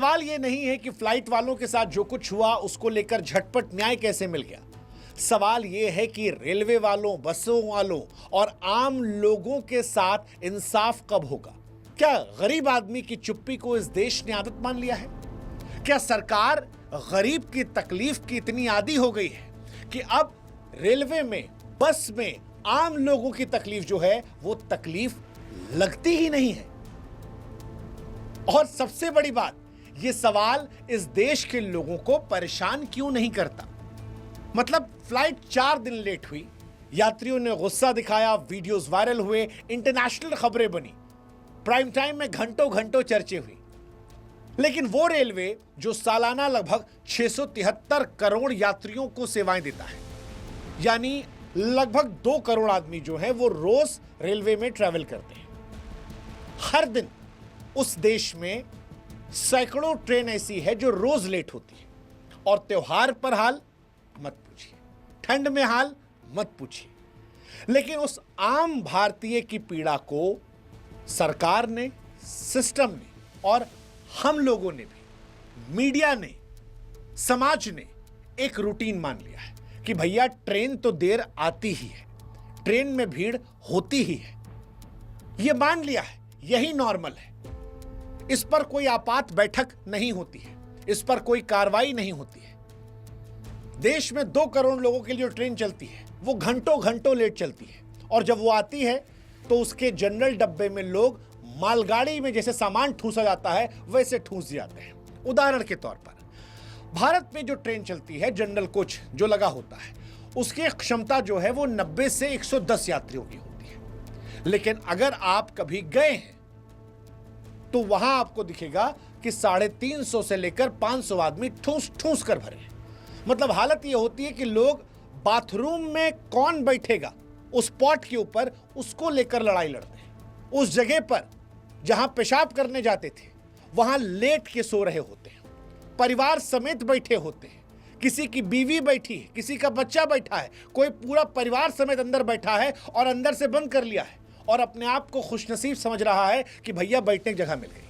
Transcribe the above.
सवाल ये नहीं है कि फ्लाइट वालों के साथ जो कुछ हुआ उसको लेकर झटपट न्याय कैसे मिल गया। सवाल ये है कि रेलवे वालों, बसों वालों और आम लोगों के साथ इंसाफ कब होगा। क्या गरीब आदमी की चुप्पी को इस देश ने आदत मान लिया है? क्या सरकार गरीब की तकलीफ की इतनी आदी हो गई है कि अब रेलवे में, बस में आम लोगों की तकलीफ जो है वो तकलीफ लगती ही नहीं है। और सबसे बड़ी बात, ये सवाल इस देश के लोगों को परेशान क्यों नहीं करता। मतलब फ्लाइट 4 दिन लेट हुई, यात्रियों ने गुस्सा दिखाया, वीडियोस वायरल हुए, इंटरनेशनल खबरें बनी, प्राइम टाइम में घंटों घंटों चर्चे हुई। लेकिन वो रेलवे जो सालाना लगभग 673 करोड़ यात्रियों को सेवाएं देता है, यानी लगभग 2 करोड़ आदमी जो हैं वो रोज रेलवे में ट्रैवल करते हैं। हर दिन उस देश में सैकड़ों ट्रेन ऐसी है जो रोज लेट होती है। और त्योहार पर हाल मत पूछिए, ठंड में हाल मत पूछिए। लेकिन उस आम भारतीय की पीड़ा को सरकार ने, सिस्टम ने और हम लोगों ने भी, मीडिया ने, समाज ने एक रूटीन मान लिया है कि भैया ट्रेन तो देर आती ही है, ट्रेन में भीड़ होती ही है। यह मान लिया है, यही नॉर्मल है। इस पर कोई आपात बैठक नहीं होती है, इस पर कोई कार्रवाई नहीं होती है। देश में 2 करोड़ लोगों के लिए जो ट्रेन चलती है वो घंटों घंटों लेट चलती है। और जब वो आती है तो उसके जनरल डब्बे में लोग मालगाड़ी में जैसे सामान ठूसा जाता है वैसे ठूस जाते हैं। उदाहरण के तौर पर भारत में जो ट्रेन चलती है, जनरल कोच जो लगा होता है, उसकी क्षमता जो है वो 90 से 110 यात्रियों की होती है। लेकिन अगर आप कभी गए हैं तो वहां आपको दिखेगा कि 350 से लेकर 500 आदमी ठूस ठूस कर भरे हैं। मतलब हालत यह होती है कि लोग बाथरूम में कौन बैठेगा उस स्पॉट के ऊपर, उसको लेकर लड़ाई लड़ते हैं। उस जगह पर जहां पेशाब करने जाते थे वहां लेट के सो रहे होते हैं, परिवार समेत बैठे होते हैं। किसी की बीवी बैठी है, किसी का बच्चा बैठा है, कोई पूरा परिवार समेत अंदर बैठा है और अंदर से बंद कर लिया है और अपने आप को खुशनसीब समझ रहा है कि भैया बैठने की जगह मिल गई।